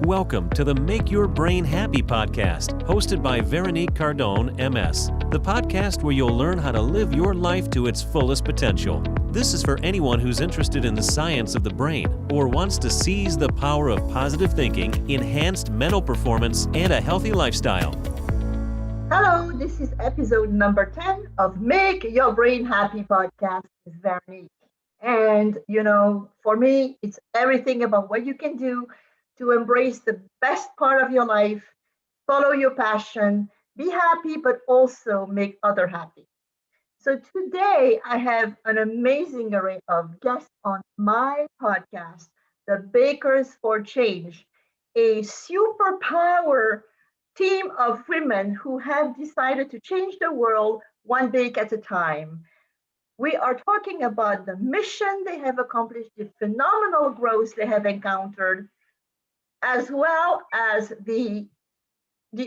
Welcome to the Make Your Brain Happy podcast, hosted by Veronique Cardone, MS, the podcast where you'll learn how to live your life to its fullest potential. This is for anyone who's interested in the science of the brain or wants to seize the power of positive thinking, enhanced mental performance, and a healthy lifestyle. Hello, this is episode number 10 of Make Your Brain Happy podcast with Veronique. And, for me, it's everything about what you can do to embrace the best part of your life, follow your passion, be happy, but also make others happy. So today I have an amazing array of guests on my podcast, The Bakers for Change, a superpower team of women who have decided to change the world one bake at a time. We are talking about the mission they have accomplished, the phenomenal growth they have encountered, as well as the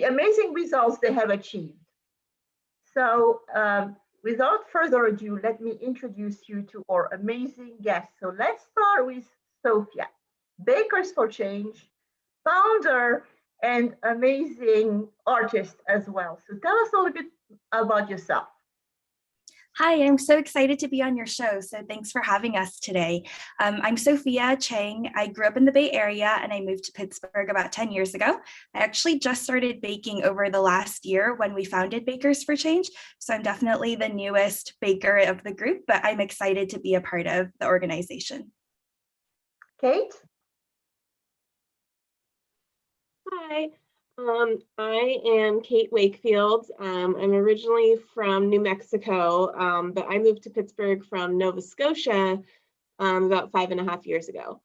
amazing results they have achieved. So without further ado, let me introduce you to our amazing guests. So let's start with Sophia, Bakers for Change, founder and amazing artist as well. So tell us a little bit about yourself. Hi, I'm so excited to be on your show. So thanks for having us today. I'm Sophia Chang. I grew up in the Bay Area and I moved to Pittsburgh about 10 years ago. I actually just started baking over the last year when we founded Bakers for Change. So I'm definitely the newest baker of the group, but I'm excited to be a part of the organization. Kate? Hi, I am Kait Wakefield. I'm originally from New Mexico, but I moved to Pittsburgh from Nova Scotia about 5.5 years ago.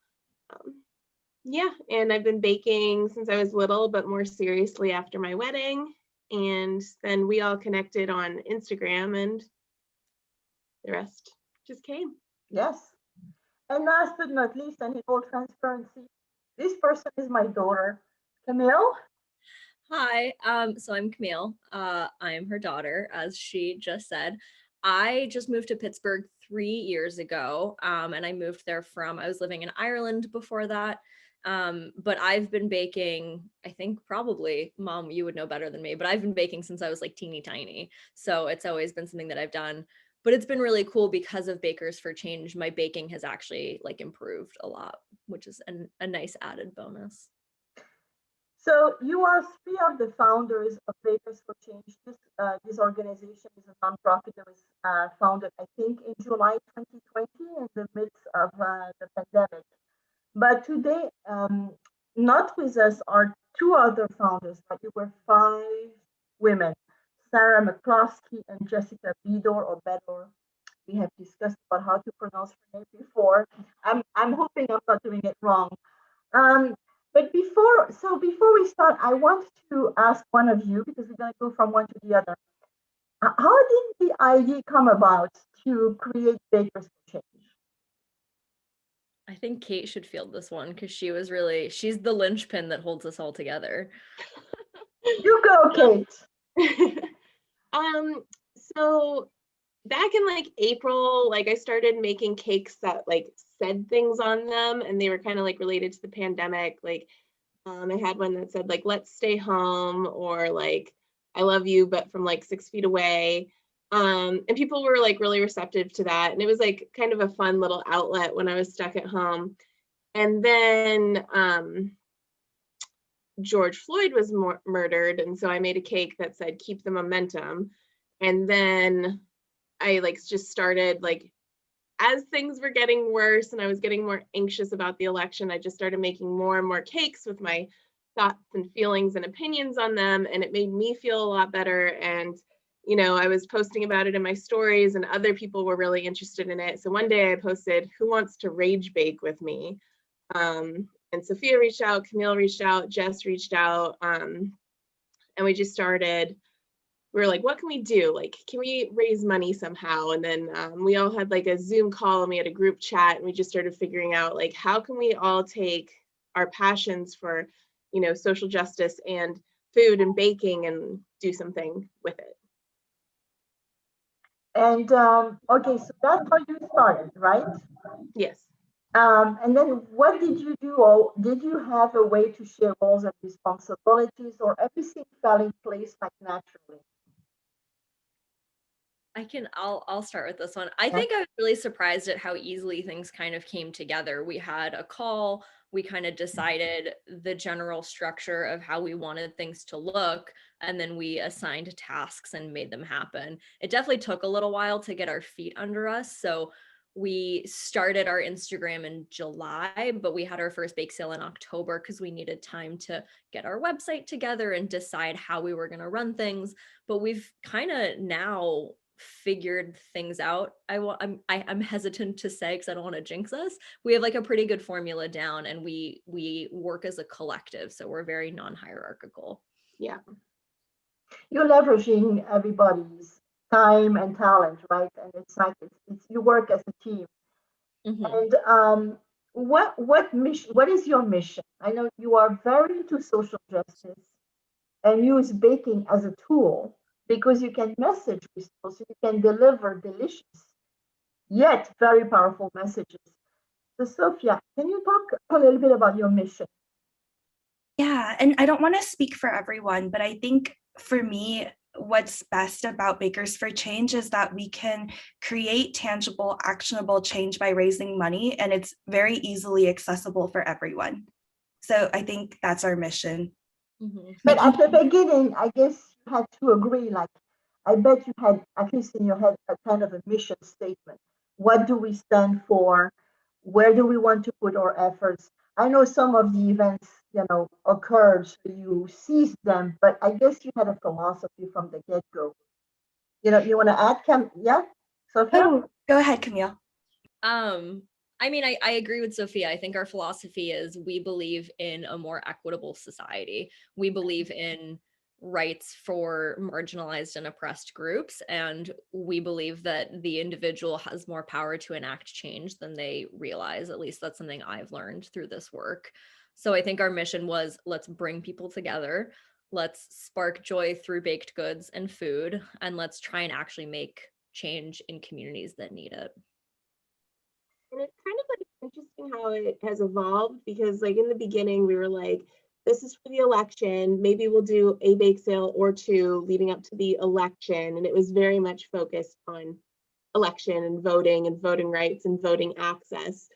And I've been baking since I was little, but more seriously after my wedding. And then we all connected on Instagram and the rest just came. Yes. And last but not least, and in full transparency, this person is my daughter, Camille. Hi, so I'm Camille. I am her daughter, as she just said. I just moved to Pittsburgh 3 years ago, and I moved there I was living in Ireland before that, but I've been baking, I think probably, Mom, you would know better than me, but I've been baking since I was like teeny tiny, so it's always been something that I've done. But it's been really cool because of Bakers for Change. My baking has actually improved a lot, which is a nice added bonus. So you are three of the founders of Bakers for Change. This organization is a nonprofit that was founded, I think, in July 2020 in the midst of the pandemic. But today, not with us are two other founders, but you were 5 women, Sarah McCloskey and Jessica Bedor or Bedor. We have discussed about how to pronounce her name before. I'm hoping I'm not doing it wrong. But before we start, I want to ask one of you, because we're going to go from one to the other. How did the idea come about to create Bakers for Change? I think Kate should field this one because she's the linchpin that holds us all together. You go, Kate. So back in April, I started making cakes that said things on them, and they were kind of related to the pandemic. I had one that said let's stay home, or I love you but from 6 feet away, and people were really receptive to that, and it was kind of a fun little outlet when I was stuck at home. And then George Floyd was murdered, and so I made a cake that said keep the momentum. And then I just started as things were getting worse and I was getting more anxious about the election, I just started making more and more cakes with my thoughts and feelings and opinions on them, and it made me feel a lot better. And I was posting about it in my stories and other people were really interested in it. So one day I posted, who wants to rage bake with me? And Sophia reached out, Camille reached out, Jess reached out, and we just started. We were like, what can we do? Can we raise money somehow? And then we all had a Zoom call and we had a group chat, and we just started figuring out how can we all take our passions for, social justice and food and baking and do something with it. And okay, so that's how you started, right? Yes. And then what did you do? Or did you have a way to share roles and responsibilities, or everything fell in place like naturally? I'll start with this one. I Yeah. think I was really surprised at how easily things kind of came together. We had a call, we kind of decided the general structure of how we wanted things to look, and then we assigned tasks and made them happen. It definitely took a little while to get our feet under us. So we started our Instagram in July, but we had our first bake sale in October because we needed time to get our website together and decide how we were going to run things. But we've kind of now figured things out. I'm hesitant to say because I don't want to jinx us. We have like a pretty good formula down, and we work as a collective, so we're very non-hierarchical. Yeah. You're leveraging everybody's time and talent, right? And it's like it's you work as a team. Mm-hmm. And what mission? What is your mission? I know you are very into social justice and use baking as a tool because you can message with people, so you can deliver delicious yet very powerful messages. So, Sophia, can you talk a little bit about your mission? Yeah, and I don't want to speak for everyone, but I think for me, what's best about Bakers for Change is that we can create tangible, actionable change by raising money, and it's very easily accessible for everyone. So I think that's our mission. Mm-hmm. But at the beginning, I guess you had to agree, like, I bet you had, at least in your head, a kind of a mission statement. What do we stand for? Where do we want to put our efforts? I know some of the events, occurred, so you seized them, but I guess you had a philosophy from the get-go. You want to add, yeah, Sophia? Oh, go ahead, Camille. I mean, I agree with Sophia. I think our philosophy is we believe in a more equitable society. We believe in rights for marginalized and oppressed groups, and we believe that the individual has more power to enact change than they realize. At least that's something I've learned through this work. So I think our mission was, let's bring people together, let's spark joy through baked goods and food, and let's try and actually make change in communities that need it. And it's kind of like interesting how it has evolved, because like in the beginning we were like, this is for the election, maybe we'll do a bake sale or two leading up to the election, and it was very much focused on election and voting rights and voting access.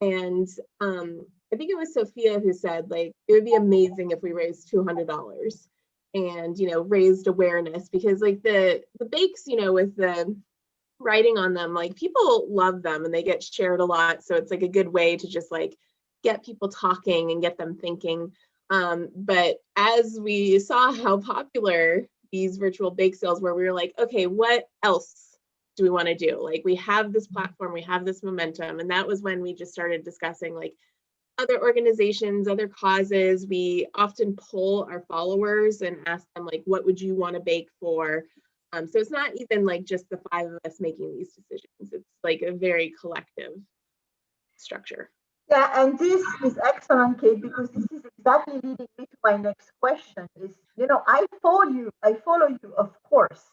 And I think it was Sophia who said, like, it would be amazing if we raised $200 and raised awareness, because like the bakes, with the writing on them, like people love them and they get shared a lot, so it's like a good way to just like get people talking and get them thinking. But as we saw how popular these virtual bake sales were, we were like, okay, what else do we want to do? Like, we have this platform, we have this momentum. And that was when we just started discussing like other organizations, other causes. We often poll our followers and ask them, like, what would you want to bake for? So it's not even like just the five of us making these decisions. It's like a very collective structure. Yeah, and this is excellent, Kate, because this is exactly leading me to my next question. Is I follow you, of course.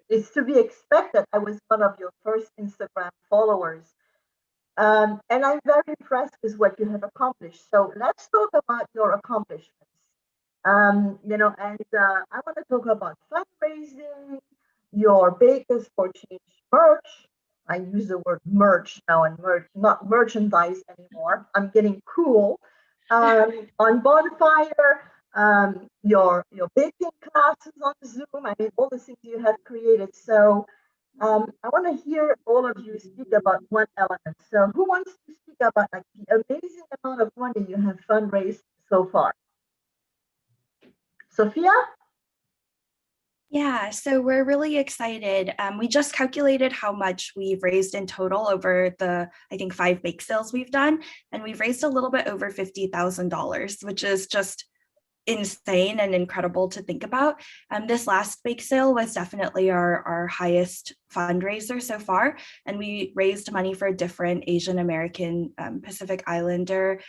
It's to be expected. I was one of your first Instagram followers, and I'm very impressed with what you have accomplished. So let's talk about your accomplishments. And I want to talk about fundraising, your Bakers for Change merch. I use the word merch now, and merch, not merchandise anymore. I'm getting cool. On Bonfire, your baking classes on Zoom. I mean, all the things you have created. So I want to hear all of you speak about one element. So who wants to speak about like the amazing amount of money you have fundraised so far? Sophia? Yeah, so we're really excited. We just calculated how much we've raised in total over the, I think, 5 bake sales we've done, and we've raised a little bit over $50,000, which is just insane and incredible to think about. This last bake sale was definitely our highest fundraiser so far, and we raised money for different Asian American, Pacific Islander,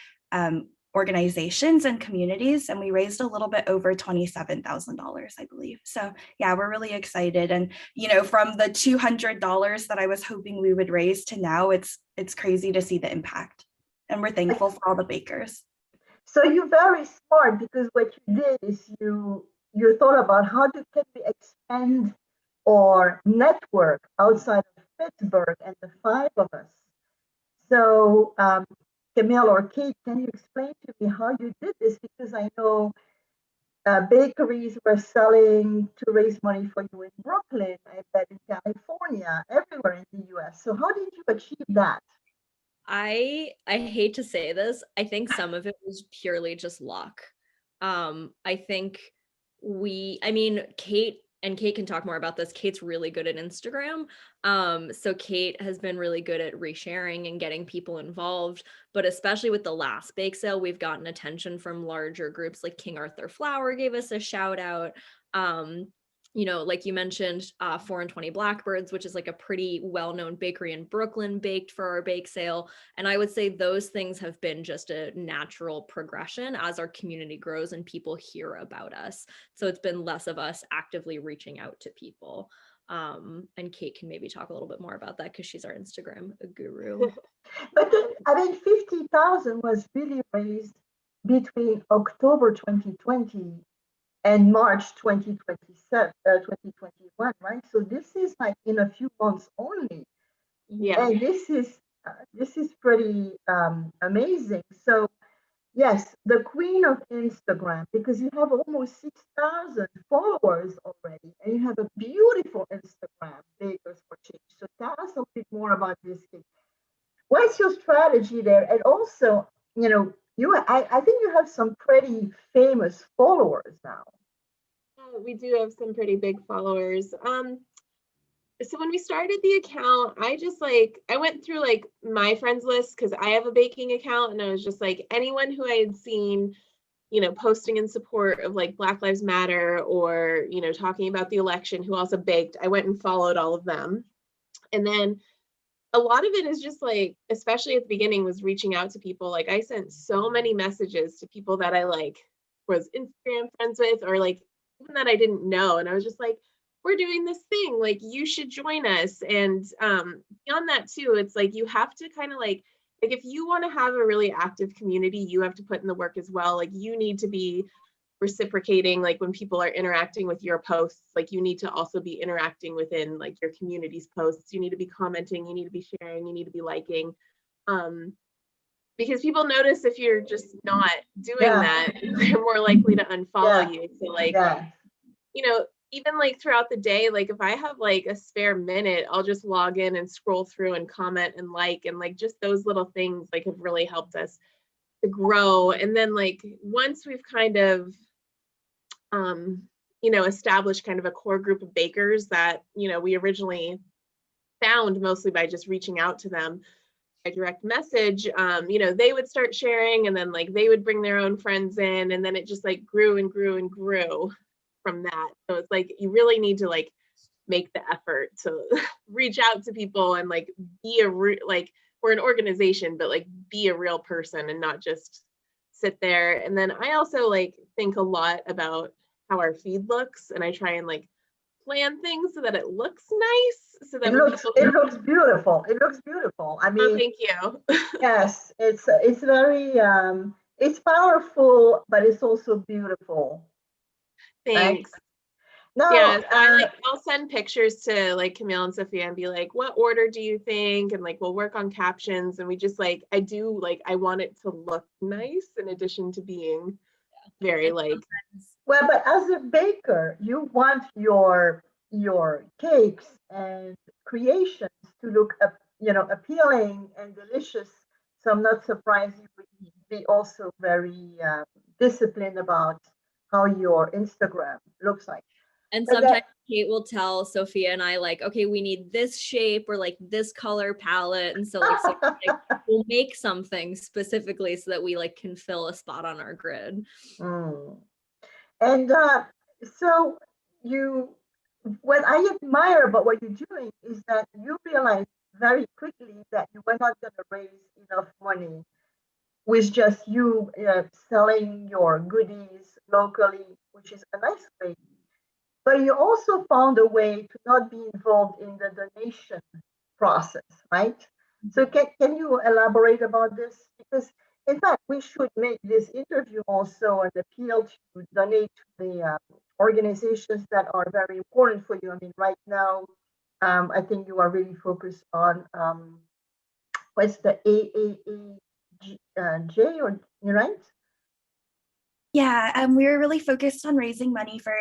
organizations and communities, and we raised a little bit over $27,000, I believe. So yeah, we're really excited. And from the $200 that I was hoping we would raise to now, it's crazy to see the impact. And we're thankful for all the bakers. So you're very smart, because what you did is you thought about can we expand or network outside of Pittsburgh and the five of us. So Camille or Kate, can you explain to me how you did this? Because I know bakeries were selling to raise money for you in Brooklyn, I bet in California, everywhere in the US. So how did you achieve that? I hate to say this. I think some of it was purely just luck. I think Kate can talk more about this. Kate's really good at Instagram. So Kate has been really good at resharing and getting people involved, but especially with the last bake sale, we've gotten attention from larger groups, like King Arthur Flour gave us a shout out. Like you mentioned, 4 and 20 Blackbirds, which is like a pretty well-known bakery in Brooklyn, baked for our bake sale. And I would say those things have been just a natural progression as our community grows and people hear about us. So it's been less of us actively reaching out to people. And Kate can maybe talk a little bit more about that because she's our Instagram guru. But then, 50,000 was really raised between October 2020 and March 2021, right? So this is like in a few months only. Yeah. And this is pretty amazing. So yes, the queen of Instagram, because you have almost 6,000 followers already, and you have a beautiful Instagram, Bakers for Change. So tell us a bit more about this. What's your strategy there? And also, I think you have some pretty famous followers now. We do have some pretty big followers. So when we started the account, I went through like my friends list because I have a baking account, and I was just like anyone who I had seen, posting in support of like Black Lives Matter or, talking about the election, who also baked, I went and followed all of them. And then a lot of it is just like, especially at the beginning, was reaching out to people. Like I sent so many messages to people that I like was Instagram friends with, or like even that I didn't know. And I was just like, we're doing this thing, like you should join us. And beyond that too, it's like you have to kind of like if you want to have a really active community, you have to put in the work as well. Like you need to be reciprocating, like when people are interacting with your posts, like you need to also be interacting within like your community's posts. You need to be commenting, you need to be sharing, you need to be liking. Because people notice if you're just not doing that, they're more likely to unfollow you. So like, even like throughout the day, like if I have like a spare minute, I'll just log in and scroll through and comment and like just those little things like have really helped us to grow. And then like once we've kind of established kind of a core group of bakers that we originally found mostly by just reaching out to them by direct message, they would start sharing, and then like they would bring their own friends in, and then it just like grew and grew and grew from that. So it's like you really need to like make the effort to reach out to people and like be like we're an organization, but like be a real person and not just sit there. And then I also like think a lot about how our feed looks, and I try and like plan things so that it looks nice, so that it looks beautiful. It looks beautiful. I mean, thank you. Yes, it's very it's powerful, but it's also beautiful. Thanks. Right? No, yeah, so I'll send pictures to like Camille and Sophia and be like, what order do you think? And like we'll work on captions, and we just like I want it to look nice in addition to being very like. Well, but as a baker, you want your cakes and creations to look appealing and delicious. So I'm not surprised you would be also very disciplined about how your Instagram looks like. And sometimes Kate will tell Sophia and I like, okay, we need this shape or like this color palette. And so like we'll make something specifically so that we like can fill a spot on our grid. And so what I admire about what you're doing is that you realize very quickly that you were not going to raise enough money with just you selling your goodies locally, which is a nice way. But you also found a way to not be involved in the donation process, right? So can you elaborate about this? Because in fact, we should make this interview also an appeal to donate to the organizations that are very important for you. I mean, right now, I think you are really focused on what's the AAAJ, or right? Yeah, we were really focused on raising money for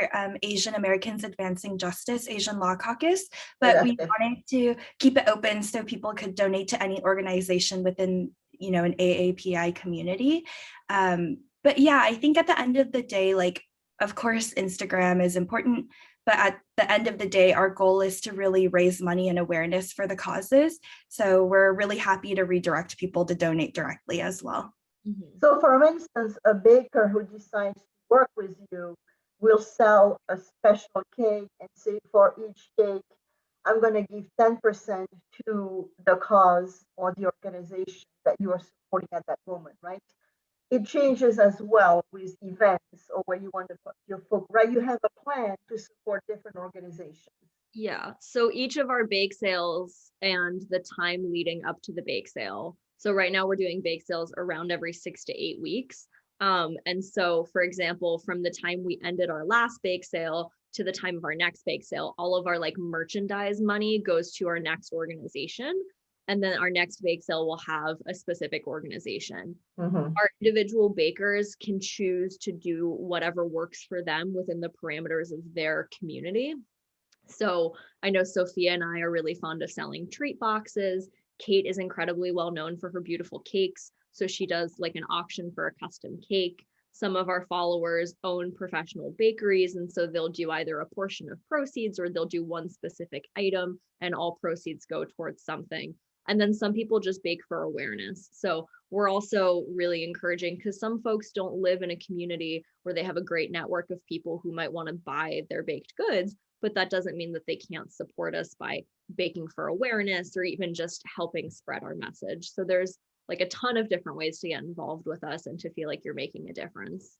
Asian Americans Advancing Justice, Asian Law Caucus, but we wanted to keep it open so people could donate to any organization within, an AAPI community. But yeah, I think at the end of the day, like, of course, Instagram is important, but at the end of the day, our goal is to really raise money and awareness for the causes. So we're really happy to redirect people to donate directly as well. Mm-hmm. So for instance, a baker who decides to work with you will sell a special cake and say, for each cake, I'm going to give 10% to the cause or the organization that you are supporting at that moment, right? It changes as well with events or where you want to put your focus, right? You have a plan to support different organizations. Yeah. So each of our bake sales and the time leading up to the bake sale. So right now we're doing bake sales around every 6 to 8 weeks. And so, for example, from the time we ended our last bake sale to the time of our next bake sale, all of our like merchandise money goes to our next organization. And then our next bake sale will have a specific organization. Mm-hmm. Our individual bakers can choose to do whatever works for them within the parameters of their community. So I know Sophia and I are really fond of selling treat boxes. Kate is incredibly well known for her beautiful cakes. So she does like an auction for a custom cake. Some of our followers own professional bakeries. And so they'll do either a portion of proceeds or they'll do one specific item and all proceeds go towards something. And then some people just bake for awareness. So we're also really encouraging, because some folks don't live in a community where they have a great network of people who might want to buy their baked goods, but that doesn't mean that they can't support us by baking for awareness or even just helping spread our message. So there's like a ton of different ways to get involved with us and to feel like you're making a difference.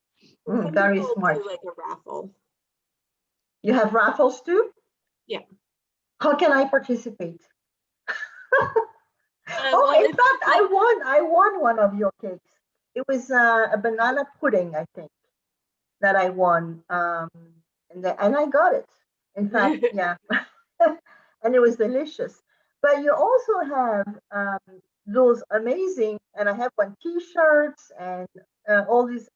Very smart. Do like a raffle. You have raffles too? Yeah. How can I participate? In fact, I won one of your cakes. It was a banana pudding, I think, that I won, and I got it. In fact, yeah, and it was delicious. But you also have those amazing, and I have one T-shirts and all these,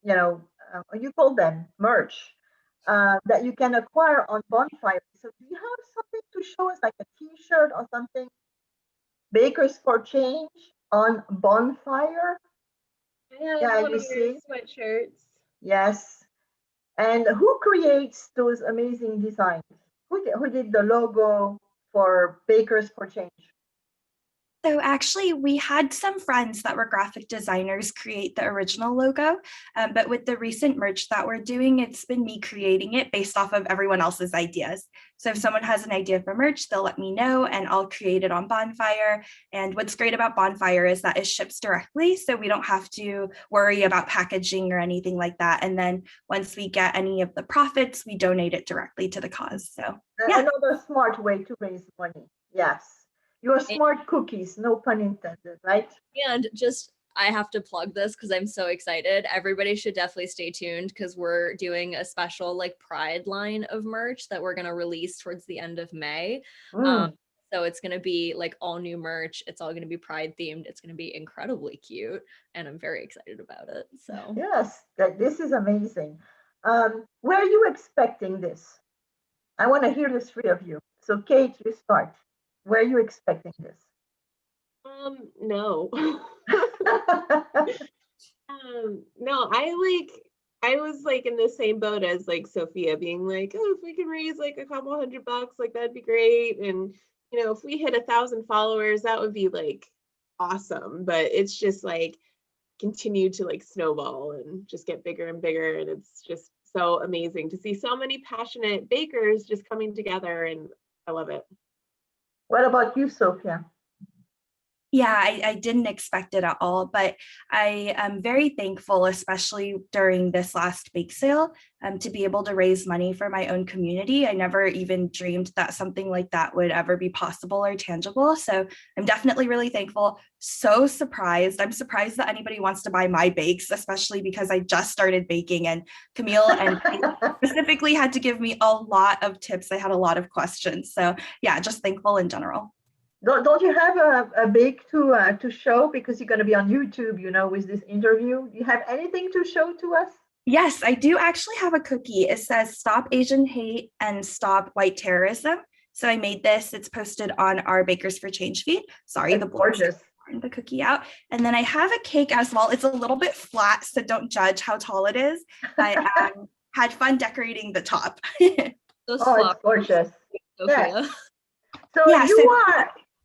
you call them merch that you can acquire on Bonfire. So do you have something to show us, like a T-shirt or something? Bakers for Change on Bonfire. Yeah, you see sweatshirts. Yes. And who creates those amazing designs? Who did the logo for Bakers for Change? So actually, we had some friends that were graphic designers create the original logo, but with the recent merch that we're doing, it's been me creating it based off of everyone else's ideas. So if someone has an idea for merch, they'll let me know and I'll create it on Bonfire. And what's great about Bonfire is that it ships directly, so we don't have to worry about packaging or anything like that. And then once we get any of the profits, we donate it directly to the cause. So yeah. Another smart way to raise money. Yes. Your smart cookies, no pun intended, right? And just, I have to plug this because I'm so excited. Everybody should definitely stay tuned because we're doing a special like Pride line of merch that we're going to release towards the end of May. So it's going to be like all new merch. It's all going to be Pride themed. It's going to be incredibly cute. And I'm very excited about it. So yes, this is amazing. Were you expecting this? I want to hear the three of you. So Kate, you start. Were you expecting this? No. No, I was like in the same boat as like Sophia, being like, oh, if we can raise like a couple $100, like that'd be great. And if we hit 1,000 followers, that would be like awesome. But it's just like continue to like snowball and just get bigger and bigger. And it's just so amazing to see so many passionate bakers just coming together, and I love it. What about you, Sophia? Yeah, I didn't expect it at all, but I am very thankful, especially during this last bake sale, to be able to raise money for my own community. I never even dreamed that something like that would ever be possible or tangible. So I'm definitely really thankful. So surprised. I'm surprised that anybody wants to buy my bakes, especially because I just started baking, and Camille and Kate specifically had to give me a lot of tips. I had a lot of questions. So yeah, just thankful in general. Don't you have a bake to show, because you're going to be on YouTube, with this interview? Do you have anything to show to us? Yes, I do actually have a cookie. It says Stop Asian Hate and Stop White Terrorism. So I made this. It's posted on our Bakers for Change feed. Sorry, That's the blur's gorgeous. the cookie out. And then I have a cake as well. It's a little bit flat, so don't judge how tall it is. I had fun decorating the top. Those Oh, it's flowers, gorgeous. Sophia. Yeah. So Yeah,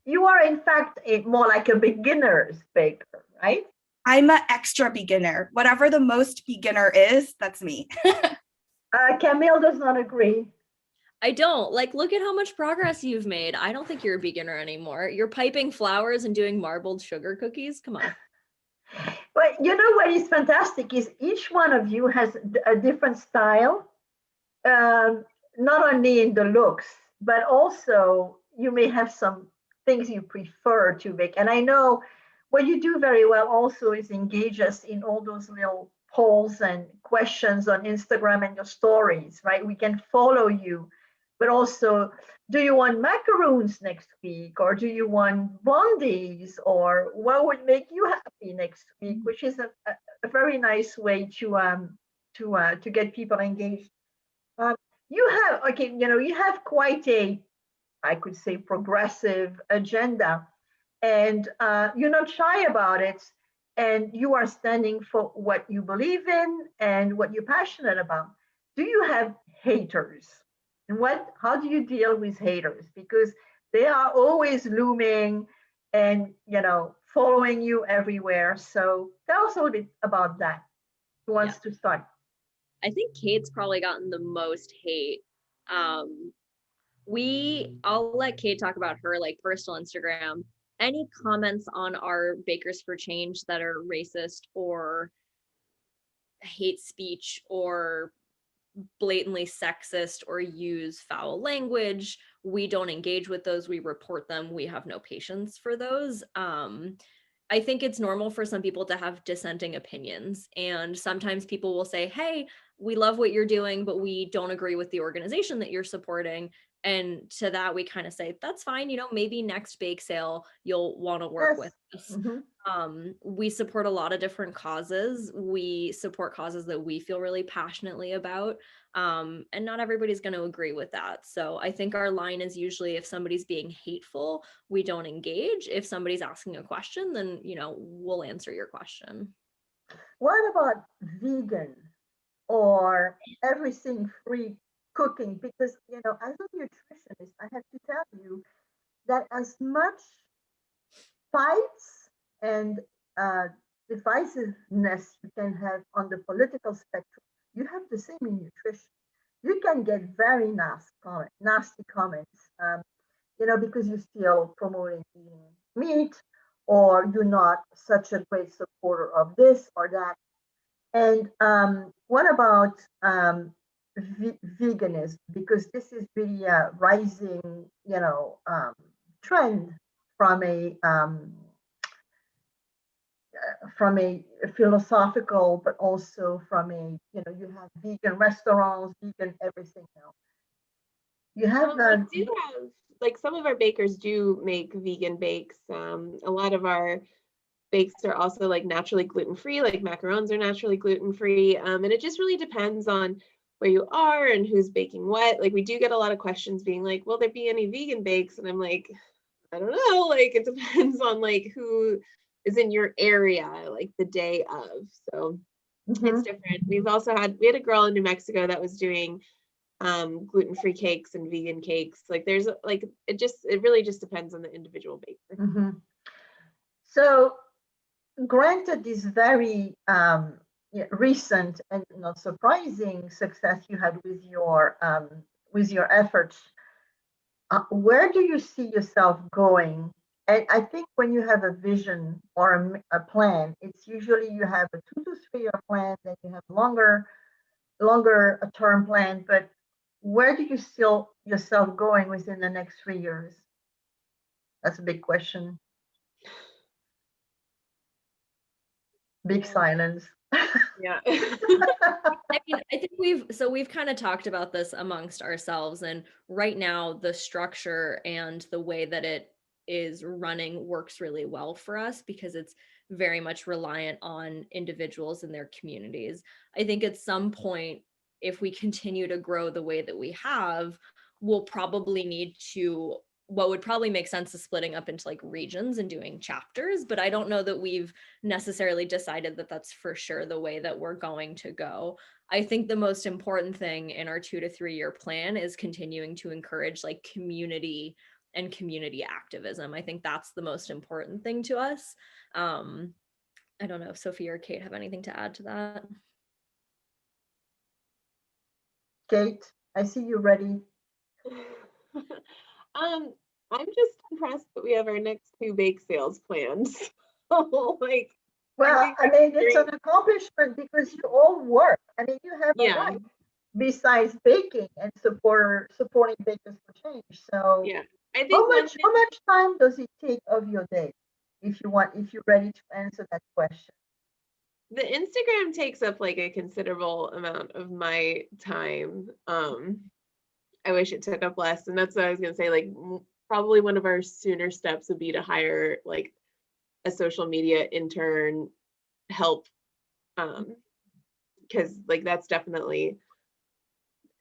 you are in fact more like a beginner's baker, right? I'm an extra beginner. Whatever the most beginner is, that's me. Camille does not agree. I don't. Like, look at how much progress you've made. I don't think you're a beginner anymore. You're piping flowers and doing marbled sugar cookies. Come on. But what is fantastic is each one of you has a different style, not only in the looks, but also you may have some things you prefer to bake. And I know what you do very well also is engage us in all those little polls and questions on Instagram and your stories, right? We can follow you, but also, do you want macaroons next week, or do you want blondies, or what would make you happy next week? Which is a very nice way to get people engaged. You have quite a, I could say, progressive agenda, and you're not shy about it, and you are standing for what you believe in and what you're passionate about. Do you have haters? And how do you deal with haters? Because they are always looming and following you everywhere. So tell us a little bit about that. Who wants to start? I think Kate's probably gotten the most hate. I'll let Kate talk about her like personal Instagram. Any comments on our Bakers for Change that are racist or hate speech or blatantly sexist or use foul language, we don't engage with those. We report them. We have no patience for those. I think it's normal for some people to have dissenting opinions, and sometimes people will say, hey, we love what you're doing, but we don't agree with the organization that you're supporting. And to that, we kind of say, that's fine. Maybe next bake sale, you'll want to work with us. Mm-hmm. We support a lot of different causes. We support causes that we feel really passionately about. And not everybody's going to agree with that. So I think our line is usually, if somebody's being hateful, we don't engage. If somebody's asking a question, then, we'll answer your question. What about vegan or everything free cooking? Because, as a nutritionist, I have to tell you that as much fights and divisiveness you can have on the political spectrum, you have the same in nutrition. You can get very nasty comments, because you're still promoting eating meat, or you're not such a great supporter of this or that. And what about veganism? Because this is really a rising, trend from a philosophical, but also from a, you have vegan restaurants, vegan everything now. You have we do have, like, some of our bakers do make vegan bakes. A lot of our bakes are also like naturally gluten-free, like macarons are naturally gluten-free. And it just really depends on where you are and who's baking what. Like, we do get a lot of questions being like, will there be any vegan bakes? And I'm like, I don't know. Like, it depends on like who is in your area, like the day of. So it's different. We had a girl in New Mexico that was doing gluten-free cakes and vegan cakes. Like, there's like, it really just depends on the individual baker. So granted this very recent and not surprising success you had with your efforts, where do you see yourself going And I think when you have a vision or a plan, it's usually you have a 2 to 3 year plan, then you have longer a term plan. But where do you see yourself going within the next 3 years? That's a big question. Big silence. Yeah. I mean, I think we've kind of talked about this amongst ourselves, and right now the structure and the way that it is running works really well for us because it's very much reliant on individuals and their communities. I think at some point, if we continue to grow the way that we have, we'll probably need to, what would probably make sense is splitting up into like regions and doing chapters, but I don't know that we've necessarily decided that that's for sure the way that we're going to go. I think the most important thing in our 2 to 3 year plan is continuing to encourage like community and community activism. I think that's the most important thing to us. I don't know if Sophia or Kate have anything to add to that. Kate, I see you ready. I'm just impressed that we have our next 2 bake sales planned. So, like, Well, I mean, it's an accomplishment because you all work. I mean, you have a life besides baking and supporting Bakers for Change. So, yeah, I think how much time does it take of your day, if you're ready to answer that question? The Instagram takes up like a considerable amount of my time. I wish it took up less, and that's what I was gonna say. Like, probably one of our sooner steps would be to hire like a social media intern help, because like that's definitely,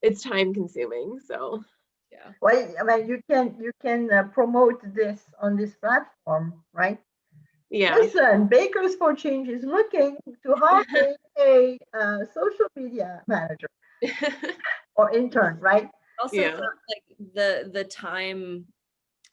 it's time consuming. So yeah. Well, I mean, you can promote this on this platform, right? Yeah. Listen, Bakers for Change is looking to hire a social media manager or intern, right? Also, like the time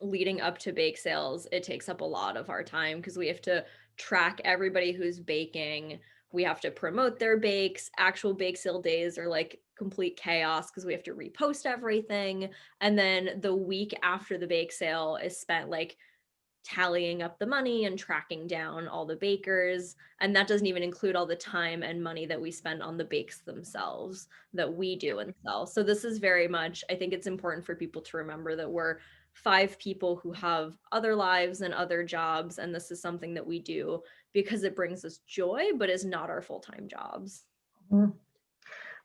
leading up to bake sales, it takes up a lot of our time because we have to track everybody who's baking. We have to promote their bakes. Actual bake sale days are like complete chaos because we have to repost everything. And then the week after the bake sale is spent like tallying up the money and tracking down all the bakers. And that doesn't even include all the time and money that we spend on the bakes themselves that we do and sell. So this is very much, I think it's important for people to remember that we're 5 people who have other lives and other jobs. And this is something that we do because it brings us joy, but is not our full-time jobs. Mm-hmm.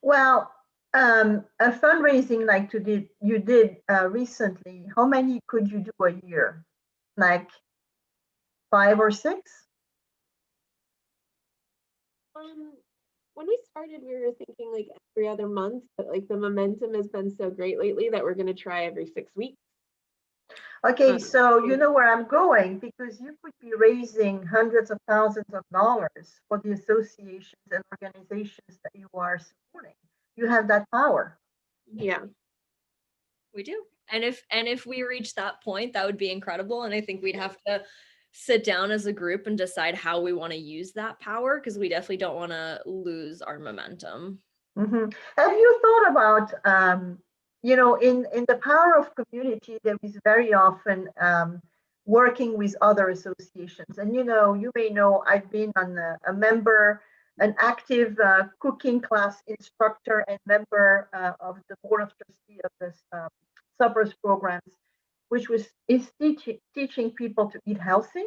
Well, a fundraising like you did recently, how many could you do a year? Like 5 or 6? When we started, we were thinking like every other month, but like the momentum has been so great lately that we're going to try every 6 weeks. Okay, so you know where I'm going, because you could be raising hundreds of thousands of dollars for the associations and organizations that you are supporting. You have that power. Yeah, we do. And if we reach that point, that would be incredible. And I think we'd have to sit down as a group and decide how we want to use that power, because we definitely don't want to lose our momentum. Mm-hmm. Have you thought about, in the power of community, there is very often working with other associations. And, you may know, I've been a member, an active cooking class instructor and member of the board of trustees of this suppers programs, which is teaching people to eat healthy.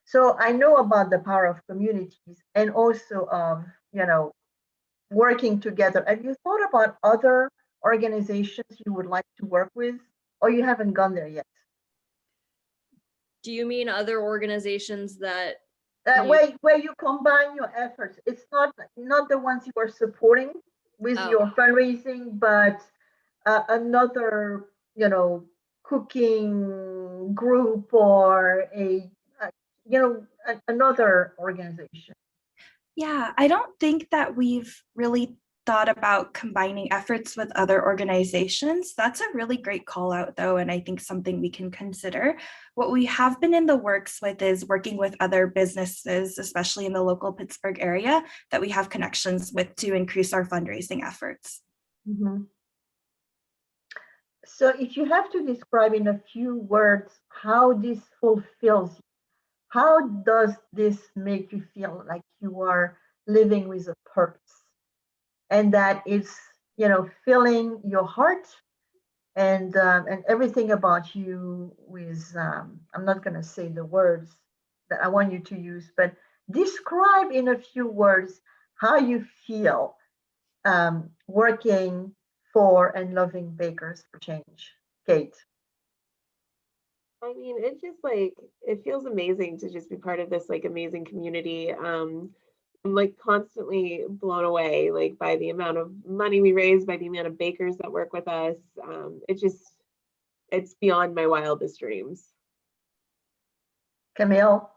So I know about the power of communities and also of, working together. Have you thought about other organizations you would like to work with, or you haven't gone there yet? Do you mean other organizations that where you combine your efforts? It's not the ones you are supporting with your fundraising, but another, cooking group or another organization. Yeah, I don't think that we've really thought about combining efforts with other organizations. That's a really great call out, though, and I think something we can consider. What we have been in the works with is working with other businesses, especially in the local Pittsburgh area, that we have connections with to increase our fundraising efforts. Mm-hmm. So if you have to describe in a few words how this fulfills you, how does this make you feel like you are living with a purpose and that it's, filling your heart and everything about you with, I'm not going to say the words that I want you to use, but describe in a few words how you feel working for and loving Bakers for Change. Kate. I mean, it's just like it feels amazing to just be part of this like amazing community. I'm like constantly blown away like by the amount of money we raise, by the amount of bakers that work with us. It's beyond my wildest dreams. Camille.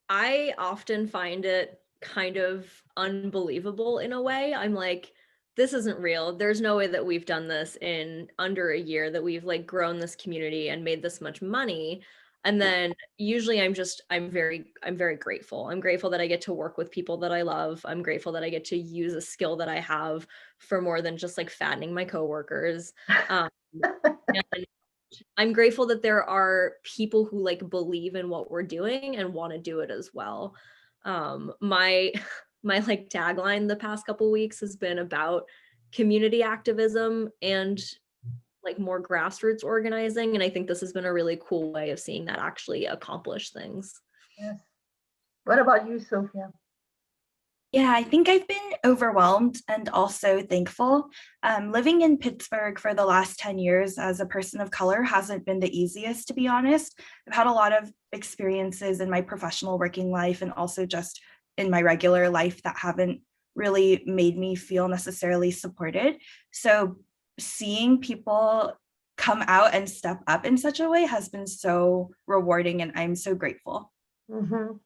I often find it kind of unbelievable in a way. I'm like, this isn't real. There's no way that we've done this in under a year, that we've like grown this community and made this much money. And then usually I'm very grateful. I'm grateful that I get to work with people that I love. I'm grateful that I get to use a skill that I have for more than just like fattening my coworkers. And I'm grateful that there are people who like believe in what we're doing and want to do it as well. My like tagline the past couple weeks has been about community activism and like more grassroots organizing. And I think this has been a really cool way of seeing that actually accomplish things. Yes. What about you, Sophia? Yeah, I think I've been overwhelmed and also thankful. Living in Pittsburgh for the last 10 years as a person of color hasn't been the easiest, to be honest. I've had a lot of experiences in my professional working life and also just in my regular life that haven't really made me feel necessarily supported. So seeing people come out and step up in such a way has been so rewarding, and I'm so grateful. Mm-hmm.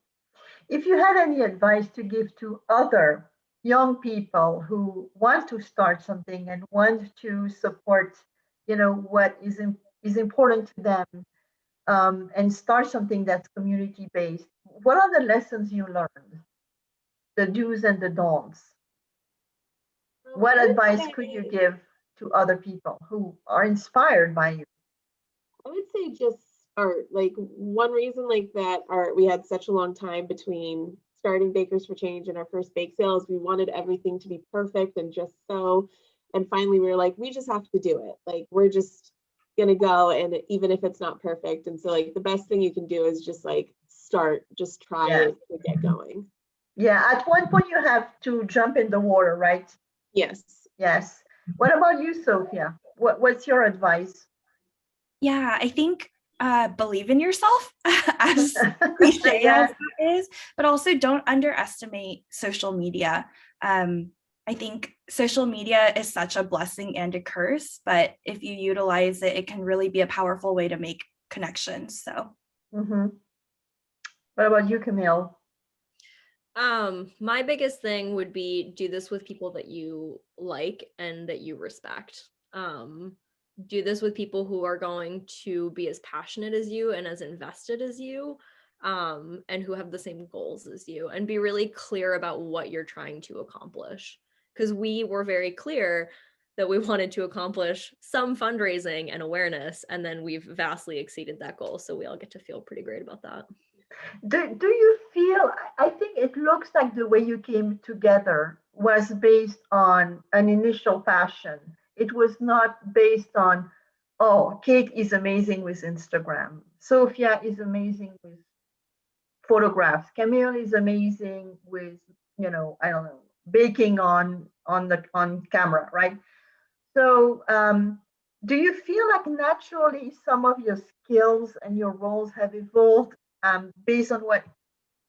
If you had any advice to give to other young people who want to start something and want to support, what is important to them, and start something that's community based, what are the lessons you learned? The do's and the don'ts. What I would advice could you say give to other people who are inspired by you? I would say just or like one reason like that are we had such a long time between starting Bakers for Change and our first bake sales. We wanted everything to be perfect and just so. And finally we were like, we just have to do it. Like we're just gonna go, and even if it's not perfect. And so like the best thing you can do is just like start, just try Yeah. it to get going. Yeah, at one point you have to jump in the water, right? Yes. Yes. What about you, Sophia? What's your advice? Yeah, I think believe in yourself, as cliche Yeah. as that is, but also don't underestimate social media. I think social media is such a blessing and a curse, but if you utilize it, it can really be a powerful way to make connections. So, Mm-hmm. What about you, Camille? My biggest thing would be do this with people that you like and that you respect. Do this with people who are going to be as passionate as you and as invested as you, and who have the same goals as you, and be really clear about what you're trying to accomplish. Because we were very clear that we wanted to accomplish some fundraising and awareness, and then we've vastly exceeded that goal. So we all get to feel pretty great about that. Do you feel, I think it looks like the way you came together was based on an initial passion. It was not based on, oh, Kate is amazing with Instagram. Sophia is amazing with photographs. Camille is amazing with, I don't know, baking on camera, right? So, do you feel like naturally some of your skills and your roles have evolved based on what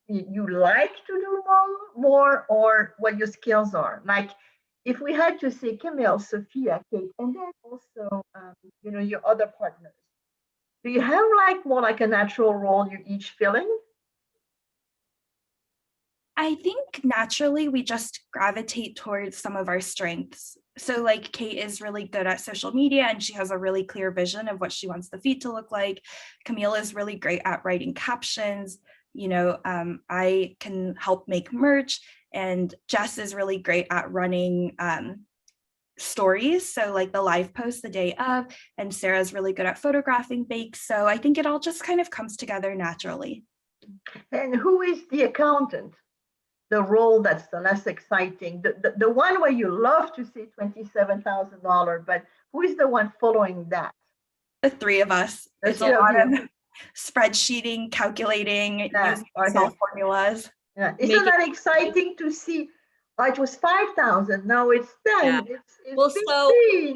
you like to do more, or what your skills are? Like, if we had to say Camille, Sophia, Kate, and then also, your other partners, do you have like more like a natural role you're each filling? I think naturally we just gravitate towards some of our strengths. So, like, Kate is really good at social media and she has a really clear vision of what she wants the feed to look like. Camille is really great at writing captions. I can help make merch, and Jess is really great at running stories. So like the live post the day of, and Sarah's really good at photographing bakes. So I think it all just kind of comes together naturally. And who is the accountant? The role that's the less exciting, the one where you love to see $27,000, but who is the one following that? The three of us. It's a lot of spreadsheeting, calculating, using Excel formulas. Yeah. Isn't that exciting to see? Oh, it was 5,000. No, it's 10. Yeah. It's Well, 15. so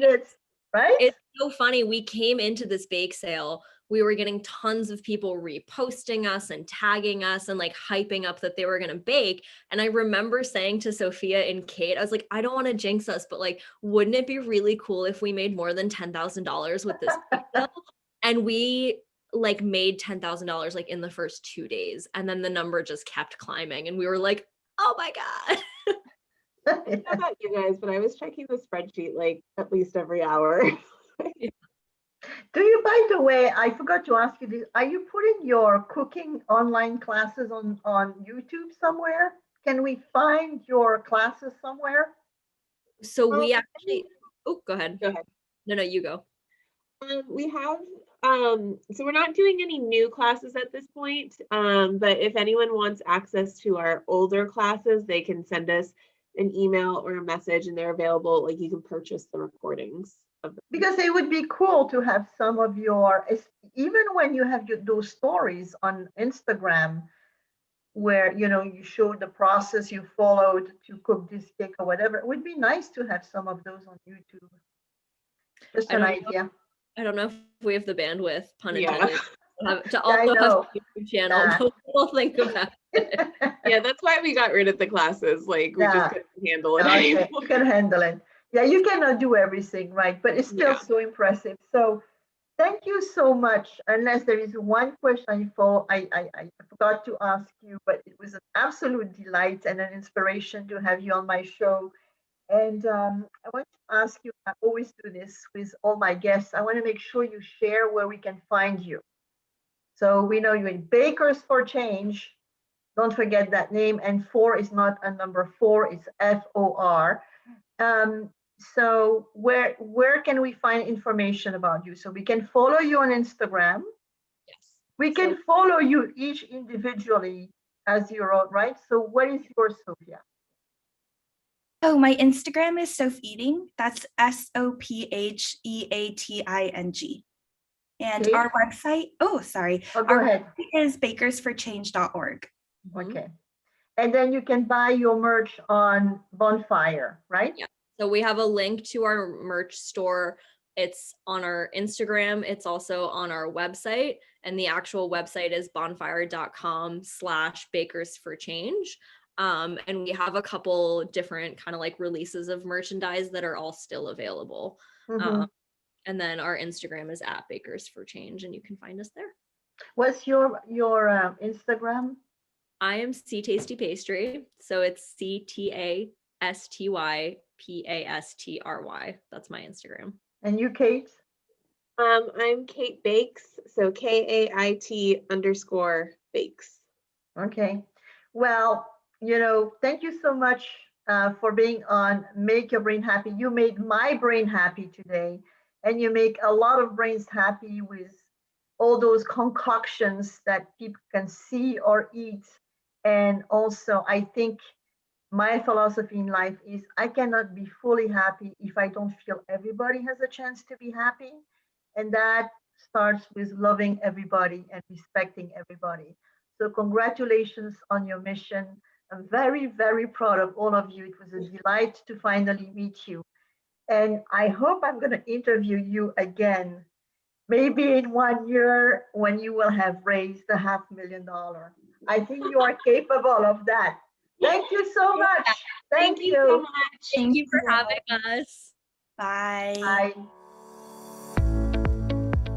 It's right. It's so funny. We came into this bake sale. We were getting tons of people reposting us and tagging us and like hyping up that they were going to bake. And I remember saying to Sophia and Kate, I was like, I don't want to jinx us, but like, wouldn't it be really cool if we made more than $10,000 with this bake sale? And we like made $10,000 like in the first 2 days. And then the number just kept climbing. And we were like, oh my God. I don't know about you guys, but I was checking the spreadsheet like at least every hour. Do you, by the way, I forgot to ask you this, are you putting your cooking online classes on YouTube somewhere? Can we find your classes somewhere? So we actually, oh, go ahead. Go ahead. No, you go. We have, so we're not doing any new classes at this point, but if anyone wants access to our older classes, they can send us an email or a message and they're available, like you can purchase the recordings. Because it would be cool to have some of your, even when you have those stories on Instagram, where, you know, you showed the process you followed to cook this cake or whatever, it would be nice to have some of those on YouTube. Just an idea. I don't know if we have the bandwidth, pun intended, to also have a YouTube channel, but we'll think about it. Yeah, that's why we got rid of the classes. Like we just couldn't handle it anymore. You can handle it. Yeah, you cannot do everything, right? But it's still so impressive. So thank you so much. Unless there is one question I forgot to ask you, but it was an absolute delight and an inspiration to have you on my show. And I want to ask you, I always do this with all my guests. I want to make sure you share where we can find you. So we know you're in Bakers for Change. Don't forget that name. And 4 is not a number 4, it's FOR. So where can we find information about you? So we can follow you on Instagram. Yes. We can follow you each individually as your own, right? So where is yours, Sophia? Oh, my Instagram is Sopheating. That's SOPHEATING. And our website, go ahead. Is bakersforchange.org. Okay. And then you can buy your merch on Bonfire, right? Yeah. So we have a link to our merch store. It's on our Instagram. It's also on our website. And the actual website is bonfire.com/bakersforchange. And we have a couple different kind of like releases of merchandise that are all still available. Mm-hmm. And then our Instagram is @bakersforchange, and you can find us there. What's your Instagram? I am C Tasty Pastry. So it's CTASTYPASTRY. That's my Instagram. And you, Kate? I'm Kate Bakes. So KAIT_bakes. Okay. Well, you know, thank you so much for being on Make Your Brain Happy. You made my brain happy today, and you make a lot of brains happy with all those concoctions that people can see or eat. And also, I think my philosophy in life is I cannot be fully happy if I don't feel everybody has a chance to be happy. And that starts with loving everybody and respecting everybody. So congratulations on your mission. I'm very, very proud of all of you. It was a delight to finally meet you. And I hope I'm going to interview you again, maybe in 1 year when you will have raised the $500,000. I think you are capable of that. Thank you so much. Thank you so much. Thank you for having us. Bye. Bye.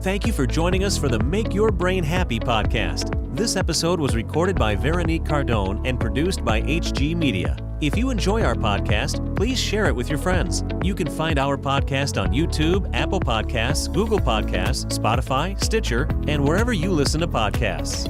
Thank you for joining us for the Make Your Brain Happy podcast. This episode was recorded by Veronique Cardone and produced by HG Media. If you enjoy our podcast, please share it with your friends. You can find our podcast on YouTube, Apple Podcasts, Google Podcasts, Spotify, Stitcher, and wherever you listen to podcasts.